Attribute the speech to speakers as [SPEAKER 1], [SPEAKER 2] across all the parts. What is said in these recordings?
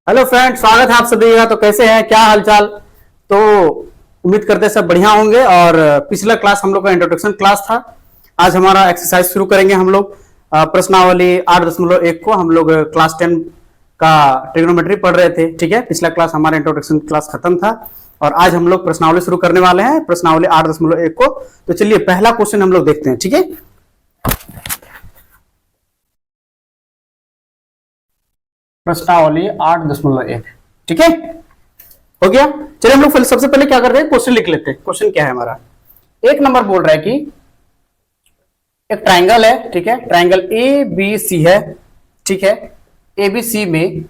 [SPEAKER 1] Hello friend, स्वागत है आप सभी का। तो कैसे हैं, क्या हालचाल। तो उम्मीद करते हैं सब बढ़िया होंगे। और पिछला क्लास हम लोग का इंट्रोडक्शन क्लास था। आज हमारा एक्सरसाइज शुरू करेंगे हम लोग। प्रश्नावली 8.1 को हम लोग क्लास 10 का ट्रिग्नोमेट्री पढ़ रहे थे। ठीक है, पिछला क्लास हमारा इंट्रोडक्शन क्लास खत्म था और आज हम लोग प्रश्नावली शुरू करने वाले हैं, प्रश्नावली 8.1 को। तो चलिए पहला क्वेश्चन हम लोग देखते हैं। ठीक है, प्रश्नावली 8.1। ठीक है, हो गया। चलिए हम लोग सबसे पहले क्या करते हैं, क्वेश्चन लिख लेते हैं। क्वेश्चन क्या है हमारा, एक नंबर बोल रहा है कि एक ट्राइंगल है। ठीक है, ट्राइंगल ए बी सी है। ठीक है, ए बी सी में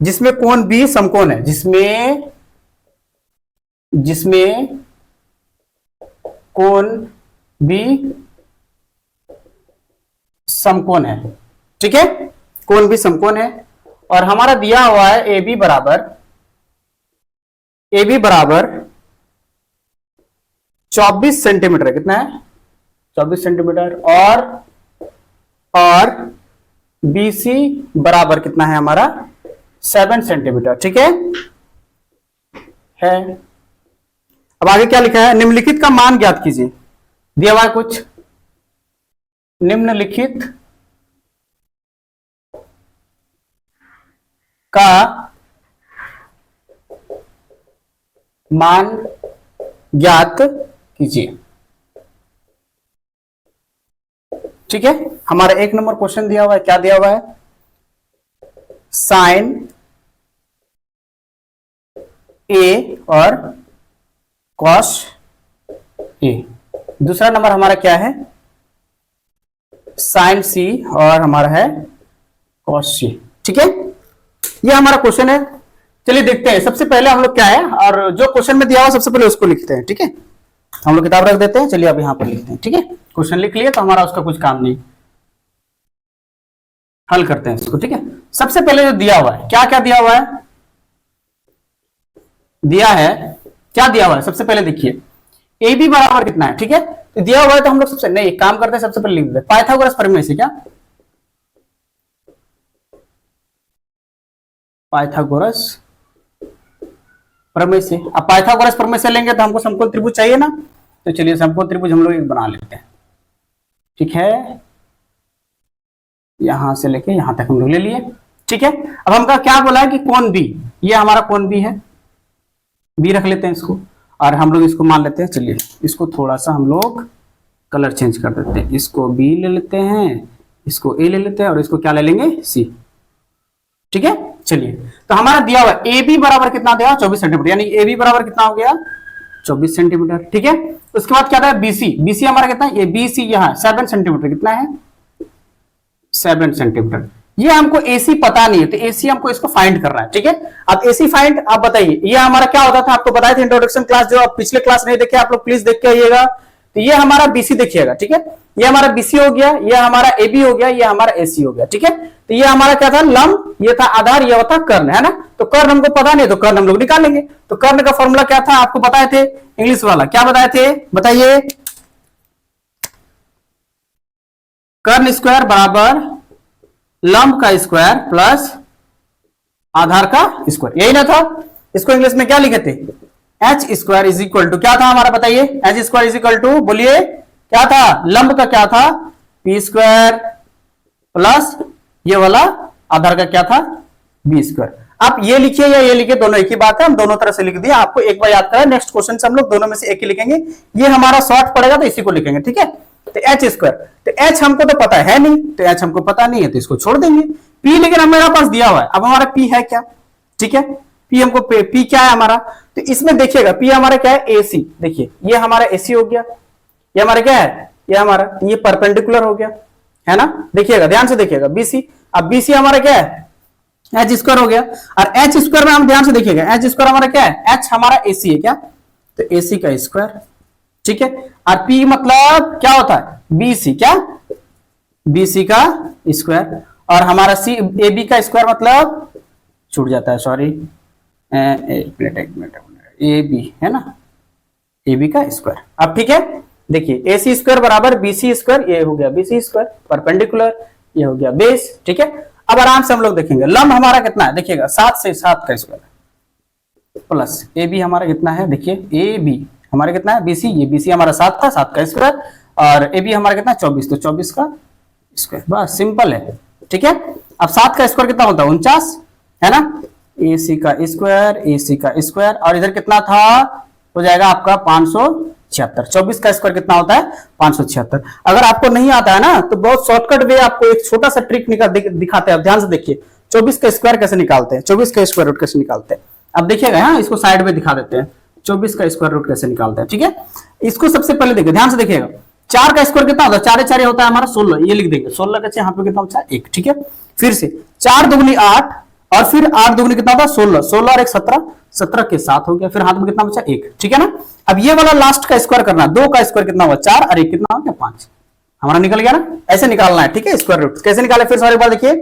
[SPEAKER 1] जिसमें कोण बी समकोण है, जिसमें कोण बी समकोण है। ठीक है, कोण भी समकोण है और हमारा दिया हुआ है ए बी बराबर 24 सेंटीमीटर। कितना है, 24 सेंटीमीटर। और बी सी बराबर कितना है हमारा, 7 सेंटीमीटर। ठीक है। अब आगे क्या लिखा है, निम्नलिखित का मान ज्ञात कीजिए। दिया हुआ है कुछ, निम्नलिखित का मान ज्ञात कीजिए। ठीक है, हमारा एक नंबर क्वेश्चन दिया हुआ है। क्या दिया हुआ है, साइन ए और कॉस ए। दूसरा नंबर हमारा क्या है, साइन सी और हमारा है कॉस सी। ठीक है, ये हमारा क्वेश्चन है। चलिए देखते हैं। सबसे पहले हम लोग क्या है, और जो क्वेश्चन में दिया हुआ सबसे पहले उसको लिखते हैं। ठीक है, हम लोग किताब रख देते हैं। चलिए अब यहां पर लिखते हैं। ठीक है, क्वेश्चन लिख लिए तो हमारा उसका कुछ काम नहीं, हल करते हैं इसको। ठीक है, सबसे पहले जो दिया हुआ है, क्या क्या दिया हुआ है, क्या दिया हुआ है सबसे पहले देखिए, ए बी बराबर कितना है। ठीक है, तो दिया हुआ है तो हम लोग सबसे नहीं, एक काम करते हैं, सबसे पहले लिख देते हैं पाइथागोरस प्रमेय से। क्या पाइथागोरस प्रमेय से। अब पाइथागोरस प्रमेय से लेंगे तो हमको समकोण त्रिभुज चाहिए ना, तो चलिए समकोण त्रिभुज हम लोग एक बना लेते हैं। ठीक है, यहां से लेके यहां तक हम लोग ले लिए। ठीक है, अब हमका क्या बोला है कि कोण बी, ये हमारा कोण बी है, बी रख लेते हैं इसको। और हम लोग इसको मान लेते हैं, चलिए इसको थोड़ा सा हम लोग कलर चेंज कर देते हैं। इसको बी ले लेते हैं, इसको ए ले लेते हैं और इसको क्या ले लेंगे, सी। ठीक है, चलिए तो हमारा दिया हुआ ए बी बराबर कितना दिया, 24 सेंटीमीटर, यानी ए बी बराबर कितना हो गया, 24 सेंटीमीटर। ठीक है, उसके बाद क्या था, बीसी। बीसी हमारा कितना है, ये बीसी यहाँ 7 सेंटीमीटर। कितना है, 7 सेंटीमीटर। ये हमको एसी पता नहीं है, तो एसी हमको इसको फाइंड करना है। ठीक है, अब एसी फाइंड आप बताइए, ये हमारा क्या होता था, आपको बताया था इंट्रोडक्शन क्लास, जो आप पिछले क्लास नहीं देखे आप लोग प्लीज देख के आइएगा। तो ये हमारा बीसी देखिएगा। ठीक है, ये हमारा बीसी हो गया, ये हमारा एबी हो गया, ये हमारा एसी हो गया। ठीक है, तो ये हमारा क्या था, लंब, ये था आधार, ये होता कर्ण, है ना। तो कर्ण हमको पता नहीं, तो कर्ण हम लोग निकाल लेंगे। तो कर्ण का फॉर्मूला क्या था, आपको बताए थे इंग्लिश वाला, क्या बताए थे बताइए, कर्ण स्क्वायर बराबर लंब का स्क्वायर प्लस आधार का स्क्वायर, यही ना था। इसको इंग्लिश में क्या लिखे थे, H square is equal to, क्या था हमारा बताइए, H square is equal to, बोलिए क्या था, लंब का क्या था, पी स्क्वायर प्लस ये वाला आधार का क्या था, बी स्क्वायर। आप ये लिखिए या ये लिखिए, दोनों एक ही बात है, हम दोनों तरह से लिख दिया। आपको एक बार याद करें, नेक्स्ट क्वेश्चन से हम लोग दोनों में से एक ही लिखेंगे। ये हमारा शॉर्ट पड़ेगा तो इसी को लिखेंगे। ठीक है, तो एच स्क्वायर, तो एच हमको तो पता है नहीं, तो एच हमको पता नहीं है तो इसको छोड़ देंगे। पी लेकिन हमारे पास दिया हुआ है, अब हमारा पी है क्या, ठीक है, पी हमको पी क्या है हमारा, तो इसमें देखिएगा पी हमारा क्या है, एसी। देखिए ये हमारा एसी हो गया, ये हमारा क्या है, ये हमारा ये परपेंडिकुलर हो गया, है ना। देखिएगा ध्यान से देखिएगा, बीसी। अब बीसी हमारा क्या है, एच स्क्वायर हो गया। और एच स्क्वायर में हम ध्यान से देखिएगा, एच स्क्वायर हमारा क्या है, एच हमारा एसी है क्या, तो एसी का स्क्वायर। ठीक है, और पी मतलब क्या होता है, बीसी, क्या बीसी का स्क्वायर। और हमारा सी ए बी का स्क्वायर मतलब छूट जाता है, सॉरी, एक मिनट, ए बी है ना, ए बी का स्क्वायर। अब ठीक है, देखिए ए सी स्क्वायर बराबर बी सी स्क्वायर, ये हो गया बी सी स्क्वायर, परपेंडिकुलर ये हो गया बेस। ठीक है, अब आराम से हम लोग देखेंगे लंब हमारा कितना है, देखिएगा 7 से 7 का स्क्वायर प्लस ए बी हमारा कितना है, देखिए ए बी हमारा कितना है, बीसी, ये बीसी हमारा 7 था, 7 का स्क्वायर, और ए बी हमारा कितना 24, तो 24 का स्क्वायर। बस सिंपल है, ठीक है। अब 7 का स्क्वायर कितना होता है 49, है ना, ए सी का स्क्वायर, ए सी का स्क्वायर, और इधर कितना था, हो जाएगा आपका 576। 24 का स्क्वायर कितना होता है 576। अगर आपको नहीं आता है ना तो बहुत शॉर्टकट वे आपको एक छोटा सा ट्रिक दिखाते हैं, ध्यान से देखिए 24 का स्क्वायर कैसे निकालते हैं, 24 का स्क्वायर रूट कैसे निकालते हैं। अब देखिएगा यहाँ, इसको साइड में दिखा देते हैं 24 का स्क्वायर रूट कैसे निकालते हैं, ठीक है। इसको सबसे पहले देखिए, ध्यान से देखिएगा, 4 का स्क्वायर कितना होता है, 4 4 होता है हमारा 16, ये लिख देंगे 16 का यहाँ पे कितना होता है 1, ठीक है। फिर से 4 दूनी 8, और फिर 8 दूनी कितना होता है 16, 16 और 1 17, 17 के 7 हो गया, फिर हाथ में कितना बचा 1, ठीक है ना। अब ये वाला लास्ट का स्क्वायर करना, 2 का स्क्वायर कितना हुआ 4, और 1 कितना हो गया 5, हमारा निकल गया ना। ऐसे निकालना है, ठीक है। स्क्वायर रूट कैसे निकाले, फिर सारी बार देखिए,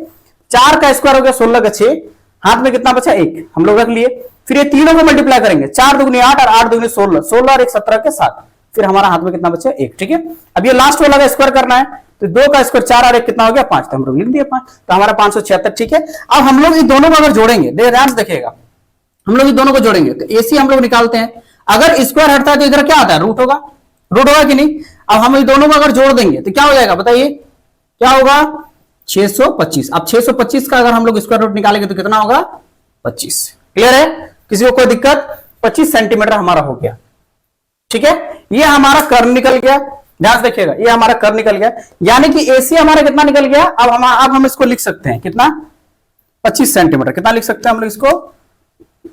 [SPEAKER 1] 4 का स्क्वायर हो गया 16 का 6, हाथ में कितना बचा 1, हम लोग रख लिए। फिर ये तीनों को मल्टीप्लाई करेंगे, 4 दूनी 8 और 8 दूनी 16, 16 और 1 17 के 7, फिर हमारा हाथ में कितना बचा 1, ठीक है। अब ये लास्ट वाला का स्क्वायर करना है, तो 2 का स्क्वायर 4 और 1 कितना हो गया 5, तो हम लोग लिख दिए 5, तो हमारा 576, ठीक है। अब हम लोग इन दोनों को अगर जोड़ेंगे, ध्यान से देखिएगा, हम लोग इन दोनों को जोड़ेंगे तो एसी हम लोग निकालते हैं, अगर स्क्वायर हटता है तो इधर क्या आता है रूट होगा, रूट होगा कि नहीं। अब हम इन दोनों को अगर जोड़ देंगे तो क्या हो जाएगा बताइए, क्या होगा 625। अब 625 का अगर हम लोग स्क्वायर रूट निकालेंगे तो कितना होगा 25। क्लियर है, किसी को कोई दिक्कत, 25 सेंटीमीटर हमारा हो गया, ठीक है। ये हमारा कर्व निकल गया, ध्यान से देखिएगा, ये हमारा कर्व निकल गया, यानी कि एसी हमारा कितना निकल गया। अब हम इसको लिख सकते हैं कितना 25 सेंटीमीटर, कितना लिख सकते हैं हम लोग इसको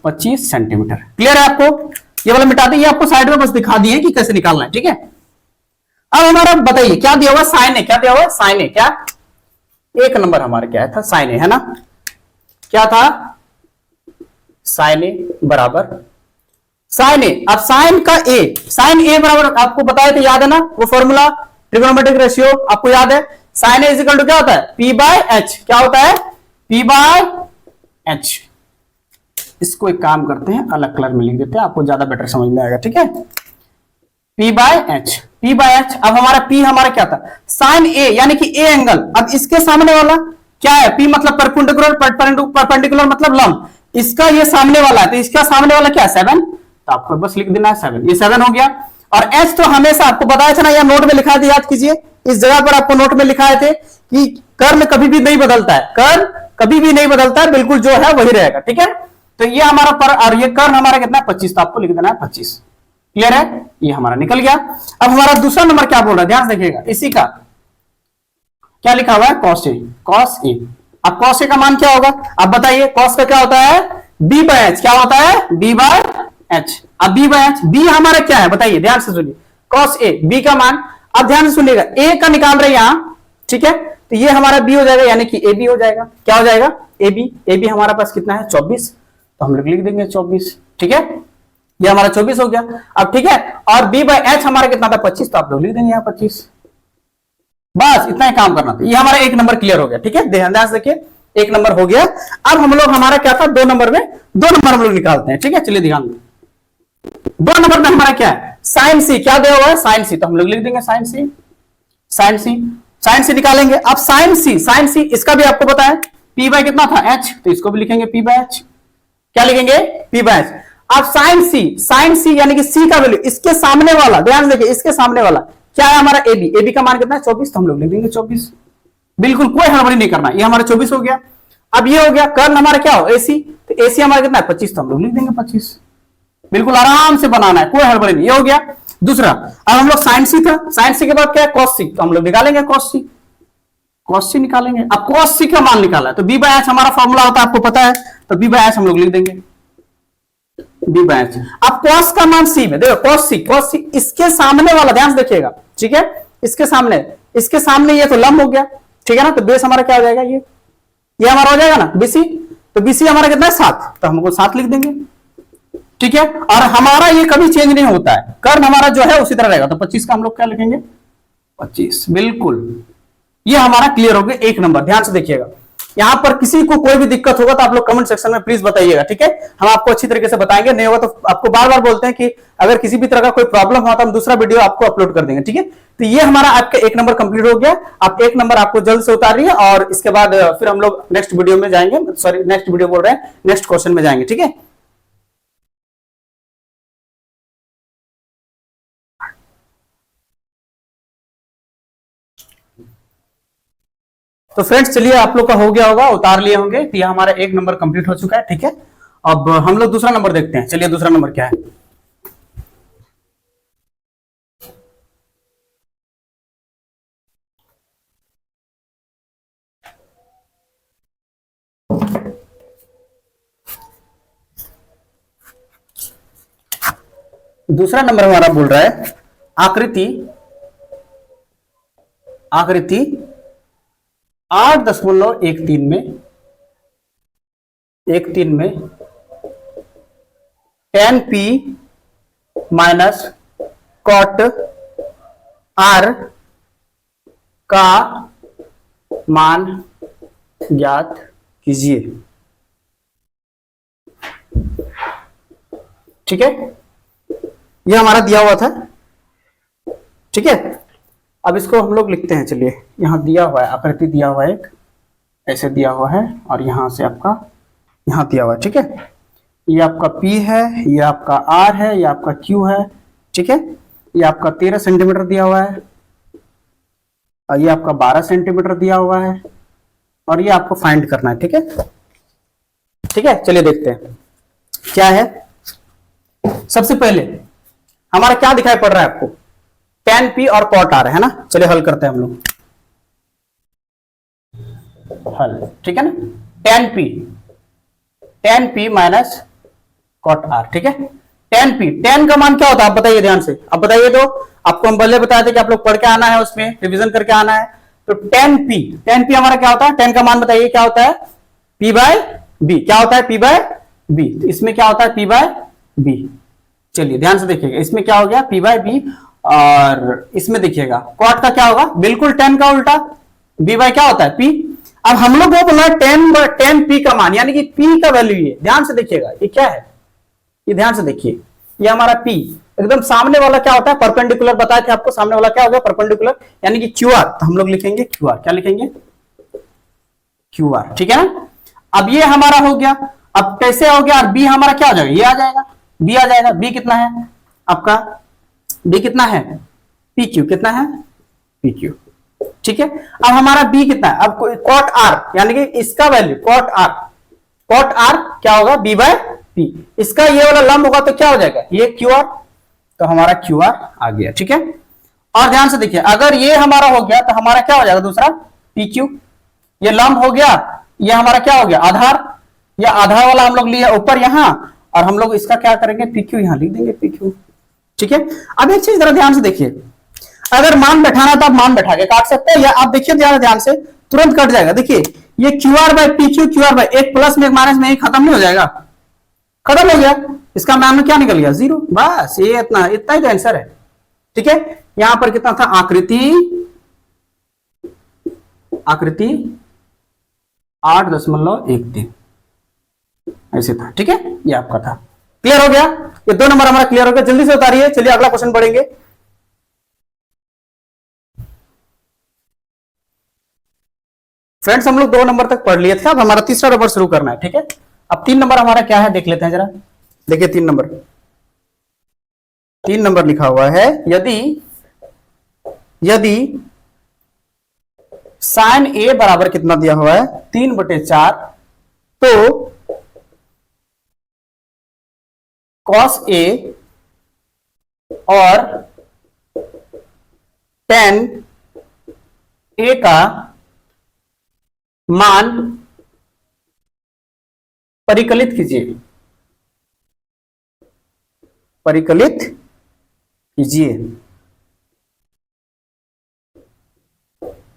[SPEAKER 1] 25 सेंटीमीटर। क्लियर है आपको, ये वाला मिटा दिए, आपको साइड में बस दिखा दिए कि कैसे निकालना है, ठीक है। अब हमारा बताइए क्या दिया हुआ, साइन ए, क्या दिया हुआ साइन ए, क्या 1 नंबर हमारा क्या था साइन ए, है ना, क्या था साइन ए बराबर साइन ए। अब साइन का ए, साइन ए बराबर आपको बताया था, याद है ना वो फॉर्मूला, ट्रिगोनोमेट्रिक रेशियो आपको याद है, साइन ए इक्वल टू क्या होता है पी बाय एच, क्या होता है पी बाय एच। इसको एक काम करते हैं, अलग कलर में लिख देते हैं, आपको ज्यादा बेटर समझ में आएगा, ठीक है। P by H, P by H. अब हमारा पी हमारा क्या था साइन ए, यानी कि ए एंगल। अब इसके सामने वाला क्या है, पी मतलब परपेंडिकुलर, परपेंडिकुलर मतलब लंब, इसका ये सामने वाला है, तो इसका सामने वाला क्या है 7, तो आपको बस लिख देना है 7, ये 7 हो गया। और एच तो हमेशा आपको बताया था ना, या नोट में लिखा थे, याद कीजिए, इस जगह पर आपको नोट में लिखाए थे कि कर्ण कभी भी नहीं बदलता है, कर्ण कभी भी नहीं बदलता है, बिल्कुल जो है वही रहेगा, ठीक है। तो ये हमारा पर, और ये कर्ण हमारा कितना है 25, तो आपको लिख देना है 25। क्लियर है, ये हमारा निकल गया। अब हमारा दूसरा नंबर क्या बोल रहा है, ध्यान से देखिएगा, इसी का क्या लिखा हुआ है कॉस ए, कॉस ए। अब कॉस ए का मान क्या होगा, अब बताइए, कॉस का क्या होता है बी बाय एच, क्या होता है बी बाय एच। अब बी बाय एच, बी हमारा क्या है बताइए, ध्यान से सुनिए, कॉस ए, बी का मान, अब ध्यान से सुनिएगा, ए का निकाल रहे हैं यहां, ठीक है, तो ये हमारा बी हो जाएगा, यानी कि ए बी हो जाएगा, क्या हो जाएगा ए बी। ए बी हमारा पास कितना है 24, तो हम लोग लिख देंगे 24, ठीक है, ये हमारा 24 हो गया। अब ठीक है, और बी बाय एच हमारा कितना था 25, तो आप लोग लिख देंगे यहाँ 25, बस इतना ही काम करना था। ये हमारा 1 नंबर क्लियर हो गया, ठीक है, ध्यान से देखिए 1 नंबर हो गया। अब हम लोग हमारा क्या था 2 नंबर में, 2 नंबर हम लोग निकालते हैं, ठीक है, चलिए ध्यान दें। 2 नंबर में हमारा क्या है साइन सी, क्या दिया हुआ है साइन सी, तो हम लोग लिख देंगे साइन सी, साइन सी, साइन सी निकालेंगे। अब साइन सी, साइन सी इसका भी आपको पता है पी बाय कितना था एच, तो इसको भी लिखेंगे पी बाय एच, क्या लिखेंगे पी बाय एच। अब साइन सी यानी कि सी का वैल्यू, इसके सामने वाला, ध्यान से देखिए, इसके सामने वाला क्या है हमारा ए बी, ए बी का मान कितना है 24, तो हम लोग लिख देंगे 24, बिल्कुल कोई हड़बड़ी नहीं करना, ये हमारा 24 हो गया। अब ये हो गया कर्ण हमारा क्या हो एसी, तो एसी हमारा कितना है 25, तो हम लोग लिख देंगे 25, बिल्कुल आराम से बनाना है, कोई हड़बड़ी नहीं। ये हो गया दूसरा। अब हम लोग साइन सी था, साइन सी के बाद क्या है कॉस सी, तो हम लोग निकालेंगे कॉस सी, कॉस सी निकालेंगे। अब कॉस सी का मान निकाला है, तो बी बाय एच हमारा फॉर्मूला होता है आपको पता है, तो बी बाय एच हम लोग लिख देंगे बी बाय एच। अब कॉस का मान सी में, देखो कॉस सी, कॉस सी इसके सामने वाला, ध्यान से देखिएगा, ठीक है, इसके सामने ये तो लंब हो गया, ठीक है ना, तो बेस हमारा क्या हो जाएगा ये हमारा हो जाएगा ना बीसी, तो बीसी हमारा कितना है 7, तो हमको 7 लिख देंगे, ठीक है। और हमारा ये कभी चेंज नहीं होता है, कर्ण हमारा जो है उसी तरह रहेगा, तो 25 का हम लोग क्या लिखेंगे 25, बिल्कुल। ये हमारा क्लियर हो गया 1 नंबर, ध्यान से देखिएगा यहाँ पर किसी को कोई भी दिक्कत होगा तो आप लोग कमेंट सेक्शन में प्लीज बताइएगा, ठीक है। हम आपको अच्छी तरीके से बताएंगे, नहीं होगा तो आपको बार बार बोलते हैं कि अगर किसी भी तरह का कोई प्रॉब्लम हो तो हम दूसरा वीडियो आपको अपलोड कर देंगे, ठीक है। तो ये हमारा आपका 1 नंबर कंप्लीट हो गया। आप 1 नंबर आपको जल्द से उतारिए और इसके बाद फिर हम लोग नेक्स्ट वीडियो में जाएंगे, सॉरी नेक्स्ट वीडियो बोल रहे हैं, नेक्स्ट क्वेश्चन में जाएंगे, ठीक है। तो फ्रेंड्स चलिए, आप लोग का हो गया होगा, उतार लिए होंगे, तो ये हमारा 1 नंबर कंप्लीट हो चुका है, ठीक है। अब हम लोग दूसरा नंबर देखते हैं। चलिए दूसरा नंबर क्या है। दूसरा नंबर हमारा बोल रहा है आकृति 8.13 में tan p minus cot r का मान ज्ञात कीजिए, ठीक है। ये हमारा दिया हुआ था, ठीक है। अब इसको हम लोग लिखते हैं। चलिए, यहां दिया हुआ है, आकृति दिया हुआ है, एक ऐसे दिया हुआ है और यहां से आपका यहां दिया हुआ है, ठीक है। ये आपका P है, ये आपका R है, ये आपका Q है, ठीक है। ये आपका 13 सेंटीमीटर दिया हुआ है और ये आपका 12 सेंटीमीटर दिया हुआ है और ये आपको फाइंड करना है, ठीक है। ठीक है, चलिए देखते हैं क्या है। सबसे पहले हमारा क्या दिखाई पड़ रहा है आपको, tan P और cot R है ना। चलिए हल करते हैं हम लोग, हल, ठीक है ना। tan P minus cot R, ठीक है। tan का मान क्या होता है आप बताइए ध्यान से, आप बताइए। तो आपको हम पहले बताए थे कि आप लोग पढ़ के आना है, उसमें रिवीजन करके आना है। तो tan P हमारा क्या होता है, tan का मान बताइए क्या होता है, P बाय B। क्या होता है, P बाय B। तो इसमें क्या होता है, P बाय B। चलिए ध्यान से देखिएगा, इसमें क्या हो गया, P बाय B। और इसमें देखिएगा cot का क्या होगा, बिल्कुल tan का उल्टा, B बाय क्या होता है, P। अब हम लोग को बोला tan P का मान, यानी कि P का वैल्यू ये, ध्यान से देखिएगा ये क्या है, ये ध्यान से देखिए, ये हमारा P एकदम सामने वाला क्या होता है, परपेंडिकुलर बताए थे आपको, सामने वाला क्या हो गया, परपेंडिकुलर, यानी कि QR। तो हम लोग लिखेंगे QR, क्या लिखेंगे, QR, ठीक है ना। अब ये हमारा हो गया, अब कैसे हो गया, और B हमारा क्या हो जाएगा, ये आ जाएगा, B आ जाएगा। B कितना है आपका, B कितना है, PQ कितना है, PQ, ठीक है। अब हमारा B कितना है, अब cot R, यानी कि इसका वैल्यू cot R क्या होगा, B बाय P। इसका ये वाला लंब होगा तो क्या हो जाएगा, ये QR, तो हमारा QR आ गया, ठीक है। और ध्यान से देखिए, अगर ये हमारा हो गया तो हमारा क्या हो जाएगा दूसरा, PQ। ये लंब हो गया, ये हमारा क्या हो गया, आधार। या आधार वाला हम लोग लिया ऊपर यहां, और हम लोग इसका क्या करेंगे, PQ यहां लिख देंगे, PQ, ठीक है। अब एक चीज जरा ध्यान से देखिए, अगर मान बैठाना तो आप मान बैठा के काट सकते हैं, या आप देखिए ध्यान से तुरंत कट जाएगा। देखिए ये QR बाय PQ, QR बाय एक प्लस में एक माइनस में एक खत्म नहीं हो जाएगा, खत्म हो गया, इसका मान क्या निकल गया, 0। बस ये इतना ही तो आंसर है, ठीक है। यहां पर कितना था, आकृति 8.13 ऐसे था, ठीक है। ये आपका था, क्लियर हो गया। ये 2 नंबर हमारा क्लियर हो गया, जल्दी से उतारिए। चलिए अगला क्वेश्चन पढ़ेंगे। फ्रेंड्स हम लोग 2 नंबर तक पढ़ लिए थे, अब हमारा तीसरा नंबर शुरू करना है, ठीक है। अब 3 नंबर हमारा क्या है देख लेते हैं जरा। देखिए 3 नंबर लिखा हुआ है, यदि साइन A बराबर कितना दिया हुआ है, 3/4, तो cos A और tan A का मान परिकलित कीजिए,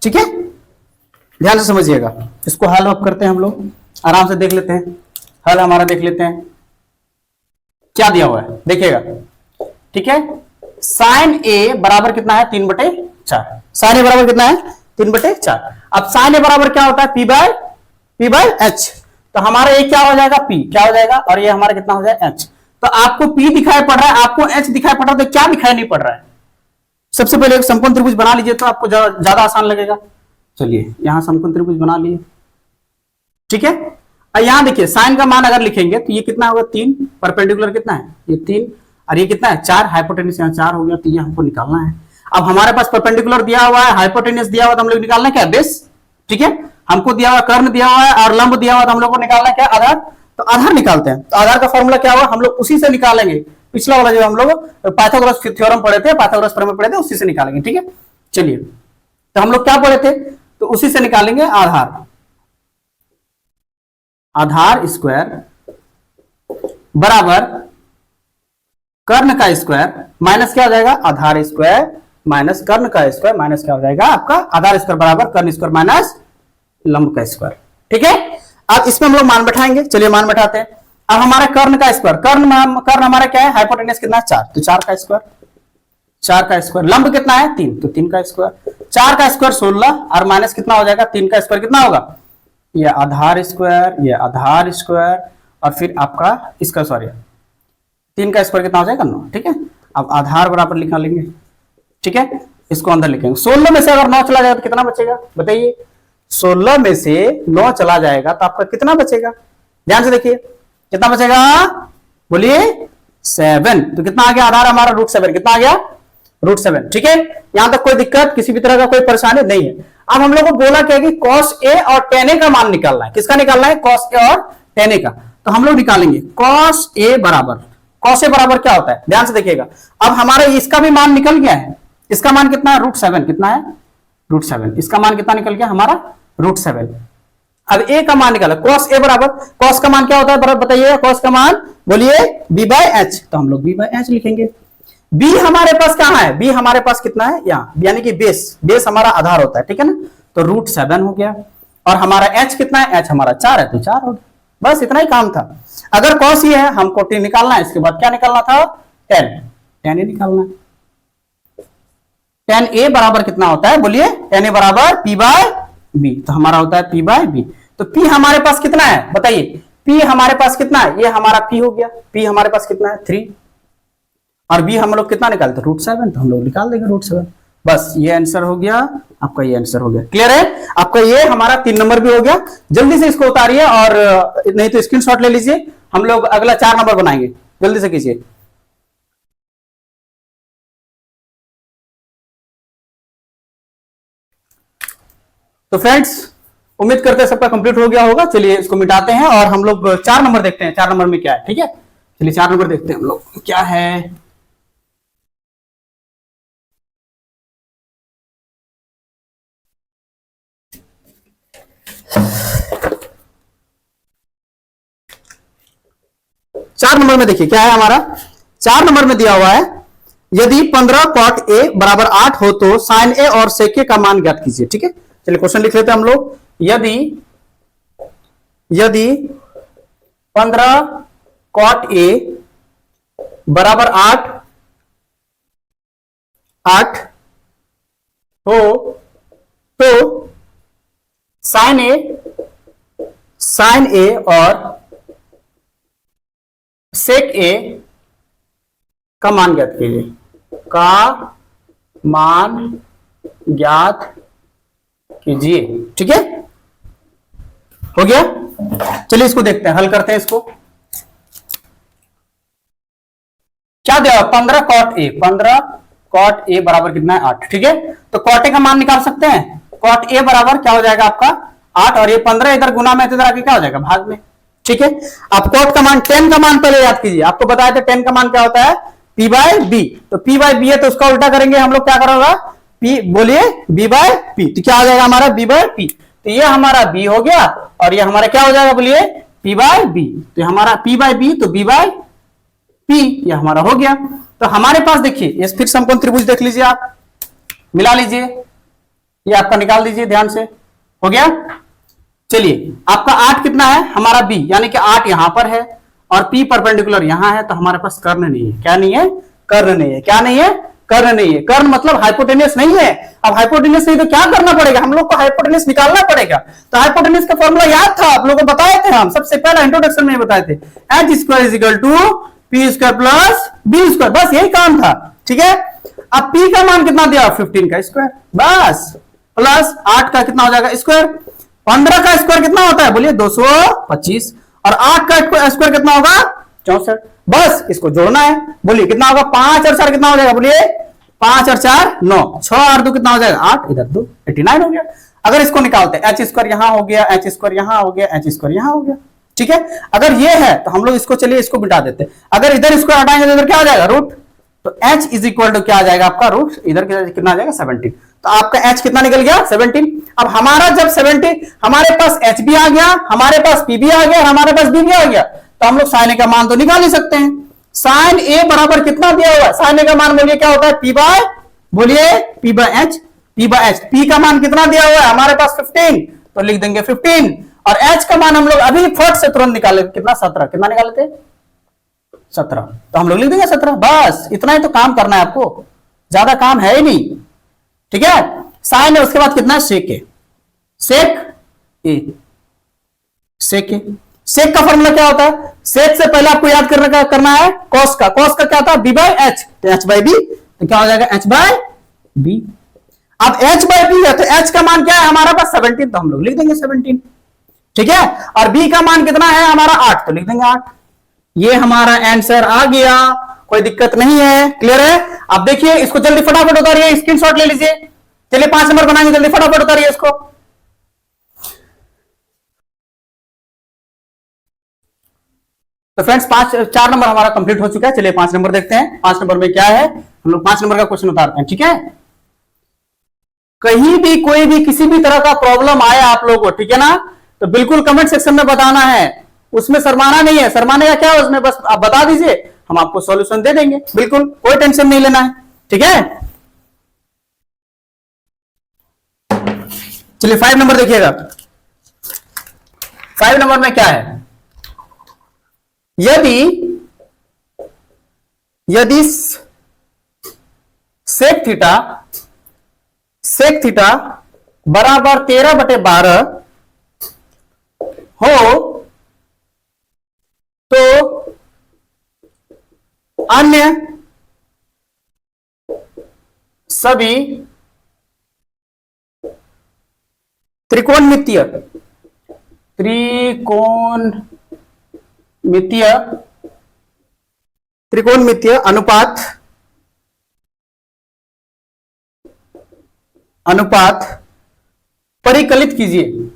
[SPEAKER 1] ठीक है। ध्यान से समझिएगा, इसको हल अप करते हैं हम लोग, आराम से देख लेते हैं, हल हमारा देख लेते हैं क्या दिया हुआ है, देखिएगा, ठीक है। साइन A बराबर कितना है, 3/4। साइन A बराबर कितना है, 3/4। अब साइन A बराबर क्या होता है, P बाय H। तो हमारा ये क्या हो जाएगा, P क्या हो जाएगा, और ये हमारा कितना हो जाएगा H। तो आपको P दिखाई पड़ रहा है, आपको H दिखाई पड़ रहा है, तो क्या दिखाई नहीं पड़ रहा है? सबसे पहले एक समकोण त्रिभुज बना लीजिए तो आपको ज्यादा आसान लगेगा। चलिए यहां समकोण त्रिभुज बना लिए, ठीक है। और यहां देखिए साइन का मान अगर लिखेंगे तो ये कितना होगा 3, परपेंडिकुलर कितना है ये 3, और ये कितना है 4, हाइपोटेन्यूस यहाँ 4 हो गया, तो ये हमको निकालना है। अब हमारे पास परपेंडिकुलर दिया हुआ है, हाइपोटेन्यूस दिया हुआ, तो हम लोग निकालना है क्या, बेस, ठीक है। हमको दिया हुआ कर्ण दिया हुआ है और लंब दिया हुआ, तो हम लोग को निकालना है क्या, आधार। तो आधार निकालते हैं। तो आधार का फॉर्मूला क्या होगा, हम लोग उसी से निकालेंगे, पिछला वाला जो हम लोग पाइथागोरस थ्योरम पढ़े थे, पाइथागोरस प्रमेय पढ़े थे, उसी से निकालेंगे, ठीक है। चलिए तो हम लोग क्या पढ़े थे, तो उसी से निकालेंगे आधार। आधार स्क्वायर बराबर कर्ण का स्क्वायर माइनस क्या हो जाएगा, आधार स्क्वायर माइनस कर्ण का स्क्वायर माइनस क्या हो जाएगा आपका आधार स्क्वायर बराबर कर्ण स्क्वायर माइनस लंब का स्क्वायर, ठीक है। अब इसमें हम लोग मान बैठाएंगे, चलिए मान बैठाते हैं। अब हमारा कर्ण का स्क्वायर, कर्ण हमारा क्या है, हाइपोटेन्यूस कितना है 4, तो 4 का स्क्वायर, 4 का स्क्वायर, लंब कितना है 3, तो 3 का स्क्वायर, 4 का स्क्वायर 16 और माइनस कितना हो जाएगा 3 का स्क्वायर कितना होगा, ये आधार स्क्वायर, ये आधार स्क्वायर, और फिर आपका इसका सॉरी 3 का स्क्वायर कितना हो जाएगा 9, ठीक है। अब आधार बराबर लिखा लेंगे, ठीक है, इसको अंदर लिखेंगे। 16 में से अगर 9 चला जाएगा तो कितना बचेगा बताइए, 16 में से 9 चला जाएगा तो आपका कितना बचेगा, ध्यान से देखिए कितना बचेगा, बोलिए 7। तो कितना आ गया आधार हमारा √7, कितना आ गया √7, ठीक है। यहां तक कोई दिक्कत, किसी भी तरह का कोई परेशानी नहीं है। अब हम लोग को बोला क्या कि cos A और tan A का मान निकालना है, किसका निकालना है, cos A और tan A का। तो हम लोग निकालेंगे cos A बराबर क्या होता है, ध्यान से देखिएगा। अब हमारा इसका भी मान निकल गया है, इसका मान कितना है √7, कितना है √7, इसका मान कितना निकल गया हमारा √7। अब A का मान निकाला, cos A बराबर, cos का मान क्या होता है बराबर बताइए, cos का मान बोलिए b बाय एच, तो हम लोग b बाय एच लिखेंगे। b हमारे पास कहां है, b हमारे पास कितना है यहाँ, यानी कि बेस हमारा आधार होता है, ठीक है ना। तो √7 हो गया, और हमारा h कितना है, h हमारा 4 है, तो 4 हो गया, बस इतना ही काम था। अगर cos ये है हमको t निकालना है, इसके बाद क्या निकालना था, tan A निकालना है। tan A बराबर कितना होता है बोलिए, tan A बराबर p बाय b, तो हमारा होता है p बाय b। तो p हमारे पास कितना है बताइए, p हमारे पास कितना है, ये हमारा p हो गया, p हमारे पास कितना है 3, और b हम लोग कितना निकालते हैं √7, तो हम लोग निकाल देंगे √7, बस ये आंसर हो गया आपका, ये आंसर हो गया। क्लियर है आपका, ये हमारा 3 नंबर भी हो गया। जल्दी से इसको उतारिए, और नहीं तो स्क्रीनशॉट ले लीजिए, हम लोग अगला 4 नंबर बनाएंगे, जल्दी से कीजिए। तो फ्रेंड्स उम्मीद करते हैं सबका कंप्लीट हो गया होगा। चलिए इसको मिटाते हैं और हम लोग 4 नंबर देखते हैं, 4 नंबर में क्या है, ठीक है। चलिए 4 नंबर देखते हैं हम लोग क्या है। चार नंबर में देखिए क्या है हमारा, 4 नंबर में दिया हुआ है, यदि 15 cot A बराबर 8 हो तो sin A और sec A का मान ज्ञात कीजिए, ठीक है। चलिए क्वेश्चन लिख लेते हैं हम लोग, यदि 15 cot A बराबर 8 हो तो sin A और sec A का मान ज्ञात कीजिए, ठीक है, हो गया। चलिए इसको देखते हैं, हल करते हैं इसको। क्या दिया 15 cot A बराबर कितना है 8, ठीक है। तो cot A का मान निकाल सकते हैं, cot A बराबर क्या हो जाएगा आपका 8, और ये 15 इधर गुना में इधर आके क्या हो जाएगा भाग में, ठीक है। अब cot का मान, tan का मान पहले याद कीजिए, आपको बताया था tan का मान क्या होता है p बाय b, तो p बाय b है तो उसका उल्टा करेंगे हम लोग, क्या करेंगे p, बोलिए b बाय p, तो क्या हो जाएगा हमारा b बाय p, तो ये हमारा b हो गया, और ये हमारा क्या हो जाएगा बोलिए p बाय b, तो हमारा p बाय b, तो b बाय p ये हमारा हो गया। तो हमारे पास देखिए ये फिर समकोण त्रिभुज देख लीजिए, आप मिला लीजिए, ये आपका निकाल दीजिए ध्यान से, हो गया। चलिए आपका 8 कितना है हमारा b, यानी कि 8 यहां पर है और p परपेंडिकुलर यहां है, तो हमारे पास कर्ण नहीं है, क्या नहीं है, कर्ण नहीं है, क्या नहीं है, कर्ण नहीं है। कर्ण मतलब हाइपोटेनियस नहीं है। अब हाइपोटेनियस नहीं तो क्या करना पड़ेगा, हम लोग को हाइपोटेनियस निकालना पड़ेगा। तो हाइपोटेनियस का फॉर्मूला याद था, आप लोगों को बताए थे, हम सबसे पहला इंट्रोडक्शन में बताए थे, H square is equal to P square plus B square, बस यही काम था। ठीक है, अब पी का मान कितना दिया, 15 का स्क्वायर, बस, प्लस 8 का कितना हो जाएगा स्क्वायर, 15 का स्क्वायर कितना होता है बोलिए 225, और 8 का स्क्वायर कितना होगा 64, बस इसको जोड़ना है। बोलिए कितना होगा, 5 और 4 कितना हो जाएगा, बोलिए 5 और 4 9, 6 और 2 कितना हो जाएगा 8, इधर 2 89 हो गया। अगर इसको निकालते हैं, एच स्क्वायर यहां हो गया, एच स्क्वायर यहां हो गया, एच स्क्वायर यहां हो गया। ठीक है, अगर ये है तो हम लोग इसको, चलिए इसको मिटा देते हैं। अगर इधर इसको हटाएंगे तो इधर क्या आ जाएगा रूट, तो h इज इक्वल टू क्या आ जाएगा आपका रूट, इधर कितना आ जाएगा 17, तो आपका h कितना निकल गया 17। अब हमारा जब 17, हमारे पास h भी आ गया, हमारे पास p भी आ गया, हमारे पास b भी आ गया, तो हम लोग साइन ए का मान तो निकाल ही सकते हैं। साइन ए बराबर कितना दिया हुआ है, साइन ए का मान बोलिए क्या होता है, p बाय, बोलिए p by h, p by h, p का मान कितना दिया हुआ है हमारे पास 15, तो लिख देंगे 15, और h का मान हम लोग अभी फट से तुरंत निकाले, कितना 17, कितना निकाले थे 17, तो हम लोग लिख देंगे 17, बस इतना ही तो काम करना है आपको, ज्यादा काम है ही नहीं। ठीक है, साइन है, उसके बाद कितना है सेक ए, सेक ए, सेक ए, सेक का फॉर्मूला क्या होता है, सेक से पहले आपको याद करना है कॉस का, कॉस का क्या होता है बी बाय एच, तो एच बाय बी, तो क्या हो जाएगा एच बाय बी। अब एच बाय बी है तो एच का मान क्या है हमारा पास 17, तो हम लोग लिख देंगे 17। ठीक है, और बी का मान कितना है हमारा 8, तो लिख देंगे 8। ये हमारा आंसर आ गया, कोई दिक्कत नहीं है, क्लियर है। अब देखिए इसको जल्दी फटाफट उतारिए, स्क्रीनशॉट ले लीजिए, चलिए 5 नंबर बनाएंगे, जल्दी फटाफट उतारिए इसको। तो फ्रेंड्स 4 नंबर हमारा कंप्लीट हो चुका है, चलिए 5 नंबर देखते हैं। 5 नंबर में क्या है, हम लोग 5 नंबर का क्वेश्चन उतारते हैं। ठीक है, कहीं भी कोई भी किसी भी तरह का प्रॉब्लम आया आप लोगों को, ठीक है ना, तो बिल्कुल कमेंट सेक्शन में बताना है, उसमें शर्माना नहीं है, शर्माने का क्या है उसमें, बस आप बता दीजिए, हम आपको सॉल्यूशन दे देंगे, बिल्कुल कोई टेंशन नहीं लेना है। ठीक है, चलिए 5 नंबर देखिएगा। 5 नंबर में क्या है, यदि सेक थीटा बराबर 13/12 हो तो अन्य सभी त्रिकोणमितीय अनुपात परिकलित कीजिए।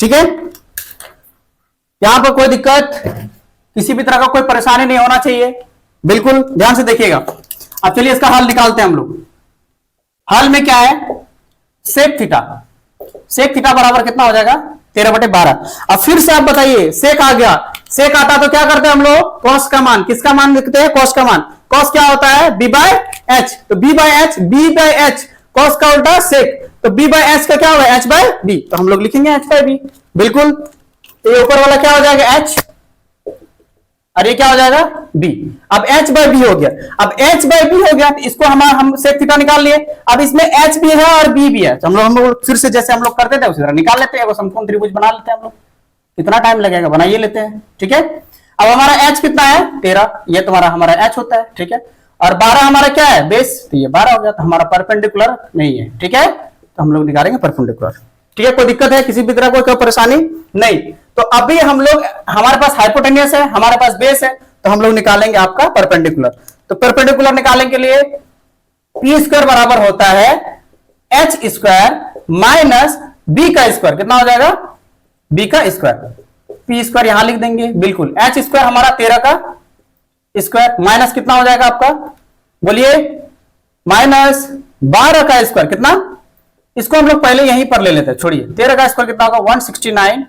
[SPEAKER 1] ठीक है, यहां पर कोई दिक्कत, किसी भी तरह का कोई परेशानी नहीं होना चाहिए, बिल्कुल ध्यान से देखिएगा। अब चलिए इसका हल निकालते हैं हम लोग। हल में क्या है, सेक थीटा बराबर कितना हो जाएगा 13/12। अब फिर से आप बताइए, सेक आ गया, सेक आता तो क्या करते हैं हम लोग, कॉस का मान, किसका मान लिखते हैं, कॉस का मान। कॉस क्या होता है बी बाय एच, तो बी बाय एच कॉस का उल्टा सेक, तो बी बाय एच का क्या होगा एच बाय बी, तो हम लोग लिखेंगे एच बाय बी, बिल्कुल। ये ऊपर वाला क्या हो जाएगा एच, और ये क्या हो जाएगा बी। अब h बाय बी हो गया, अब h बाय बी हो गया, तो इसको हम सेक थीटा निकाल लिए। अब इसमें h भी है और b भी है, तो हम लोग फिर से जैसे हम लोग करते थे उसी तरह निकाल लेते हैं, वो समकोण त्रिभुज बना लेते हैं हम लोग। कितना टाइम लगेगा, बनाइए लेते हैं। ठीक है, अब हमारा h कितना है 13, ये तुम्हारा हमारा h होता है। ठीक है, और 12 हमारा क्या है बेस, तो ये 12 हो गया, तो हमारा परपेंडिकुलर नहीं है। ठीक है, तो हम लोग निकालेंगे परपेंडिकुलर। ठीक है, कोई दिक्कत है, किसी भी तरह कोई परेशानी नहीं। तो अभी हम लोग, हमारे पास हाइपोटेनियस है, हमारे पास बेस है, तो हम लोग निकालेंगे आपका परपेंडिकुलर। तो परपेंडिकुलर निकालने के लिए पी स्क्वायर बराबर होता है एच स्क्वायर माइनस बी का स्क्वायर, कितना हो जाएगा बी का स्क्वायर, पी स्क्वायर यहां लिख देंगे, बिल्कुल। एच स्क्वायर हमारा 13 का स्क्वायर माइनस कितना हो जाएगा आपका, बोलिए माइनस 12 का स्क्वायर, कितना, इसको हम लोग पहले यहीं पर ले लेते हैं, छोड़िए। 13 का स्क्वायर कितना होगा 169,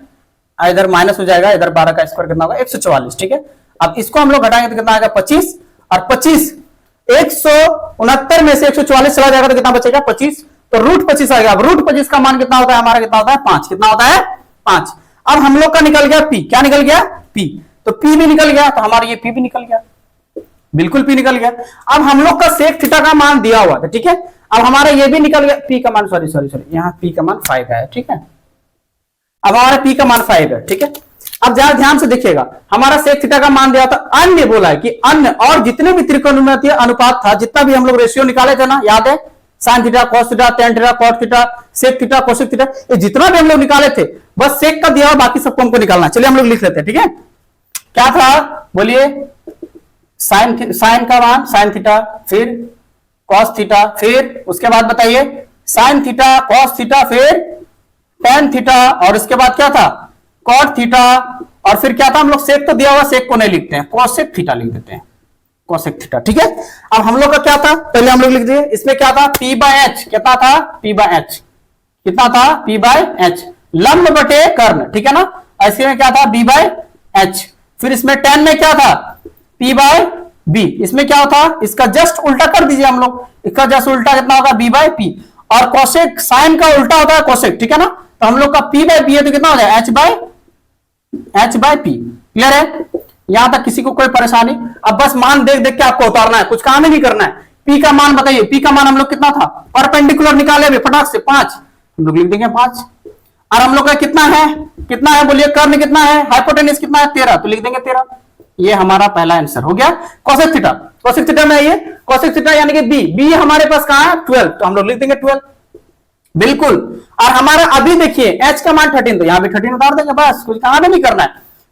[SPEAKER 1] इधर माइनस हो जाएगा, इधर 12 का स्क्वायर कितना होगा 144। ठीक है, अब इसको हम लोग घटाएंगे तो कितना आएगा 25, और 25 169 में से 144 चला जाएगा तो कितना बचेगा 25, तो √25 आ गया। अब √25 का मान कितना होता है हमारा, कितना होता है 5, कितना होता है 5। अब हम लोग का निकल गया P, क्या निकल गया P, तो P भी निकल गया, तो हमारा ये P भी निकल गया, बिल्कुल P निकल गया। अब हम लोग का सेक थीटा का मान दिया हुआ था, ठीक है। अब हमारा ये भी निकल गया P का मान, सॉरी यहाँ P का मान 5 है, ठीक है। अब हमारा P का मान 5 है, ठीक है। अब जरा ध्यान से देखिएगा, हमारा सेक थीटा का मान दिया था, अन्य बोला है कि अन्य और जितने भी त्रिकोणमितीय अनुपात था, जितना भी हम लोग रेशियो निकाले थे ना, याद है, sine theta, cos theta, tan theta, cot theta, sec theta, cosec theta, ये जितना भी हम लोग निकाले थे, बस सेक का दिया हुआ, बाकी सबको हमको निकालना। चलिए हम लोग लिख लेते हैं, ठीक है। क्या था बोलिए, साइन का मान साइन थीटा, फिर कॉस थीटा, फिर उसके बाद बताइए साइन थीटा, कॉस थीटा, फिर टेन थीटा, और इसके बाद क्या था कॉट थीटा, और फिर क्या था, हम लोग सेक तो दिया हुआ, सेक को नहीं लिखते हैं, कोसेक थीटा लिख देते हैं, कोसेक थीटा, ठीक है। अब हम लोग का क्या था, पहले हम लोग लिख दिए, इसमें क्या था P/H, कितना था P/H, कितना था P/H, लंब बटे कर्ण, ठीक है ना। ऐसे में क्या था B/H, फिर इसमें टेन में क्या था P/B, इसमें क्या होता, इसका जस्ट उल्टा कर दीजिए हम लोग, इसका जस्ट उल्टा कितना होगा B/P, और कोसेक साइन का उल्टा होता है कोसेक, ठीक है ना। तो हम लोग का P/B है तो कितना हो जाए H/P, क्लियर है, यहां तक किसी को कोई परेशानी। अब बस मान देख देख के आपको उतारना है, कुछ काम ही नहीं करना है। P का मान बताइए, P का मान हम लोग कितना था, परपेंडिकुलर निकाले अभी फटाक से 5, हम लोग लिख देंगे 5। और हम लोग का कितना है बोलिए, कर्ण कितना है, हाइपोटेन्यूज कितना है 13, तो लिख देंगे 13। ये हमारा पहला आंसर हो गया। कोसेक थीटा में आइए, कोसेक थीटा यानी कि B हमारे पास कहां है 12, तो हम लोग लिख देंगे 12, बिल्कुल। और हमारा अभी देखिए H का मान 13, तो यहां भी 13 उतार देंगे, बस कुछ काम नहीं करना है।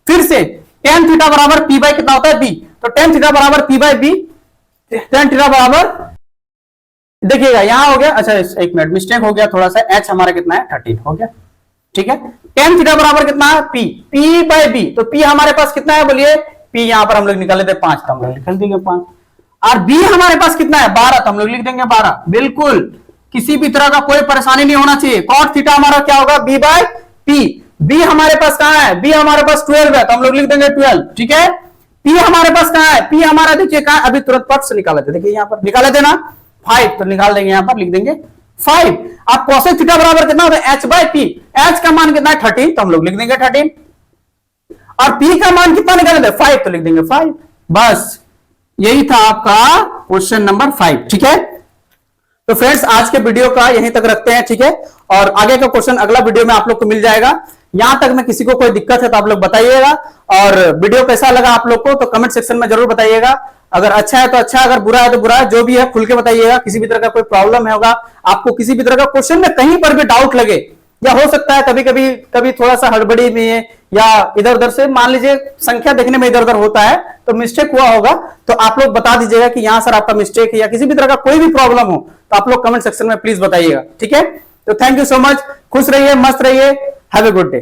[SPEAKER 1] फिर से टेन थीटा बराबर P बाई कितना होता है B, तो टेन थीटा बराबर P by B, tan theta बराबर, देखिएगा यहां हो गया, अच्छा एक मिनट मिस्टेक हो गया थोड़ा सा, H हमारा कितना है 13 हो गया, ठीक है। टेन थीटा बराबर कितना है P बाई B, तो P हमारे पास कितना है बोलिए, P यहां पर हम लोग निकाले थे 5, तो हम लोग निकाल देंगे 5, और B हमारे पास कितना है 12, तो हम लोग लिख देंगे 12, बिल्कुल किसी भी तरह का कोई परेशानी नहीं होना चाहिए। कॉट थीटा हमारा क्या होगा B/P, B हमारे पास कहां है, B हमारे पास 12 है, तो हम लोग लिख देंगे 12, ठीक है। P हमारे पास कहां है, P हमारा देखिए कहां, अभी तुरंत पट से निकाले थे, देखिए यहां पर निकाले थे ना 5, तो निकाल देंगे यहां पर, लिख देंगे 5। अब कोसेक थीटा बराबर कितना होता है H/P, H का मान कितना है 13, तो हम लोग लिख देंगे 13, और P का मान कितना निकाले थे 5, तो लिख देंगे 5, बस यही था आपका क्वेश्चन नंबर 5, ठीक है। तो फ्रेंड्स आज के वीडियो का यहीं तक रखते हैं, ठीक है, और आगे का क्वेश्चन अगला वीडियो में आप लोग को मिल जाएगा। यहां तक में किसी को कोई दिक्कत है तो आप लोग बताइएगा, और वीडियो कैसा लगा आप लोग को तो कमेंट सेक्शन में जरूर बताइएगा। अगर अच्छा है तो अच्छा, अगर बुरा है तो बुरा है, जो भी है खुल के बताइएगा। किसी भी तरह का कोई प्रॉब्लम होगा, आपको किसी भी तरह का क्वेश्चन में कहीं पर भी डाउट लगे, या हो सकता है कभी थोड़ा सा हड़बड़ी में या इधर उधर से मान लीजिए संख्या देखने में इधर उधर होता है तो मिस्टेक हुआ होगा, तो आप लोग बता दीजिएगा कि यहां सर आपका मिस्टेक है, या किसी भी तरह का कोई भी प्रॉब्लम हो तो आप लोग कमेंट सेक्शन में प्लीज बताइएगा, ठीक है। तो थैंक यू सो मच, खुश रहिए, मस्त रहिए, हैव ए गुड डे।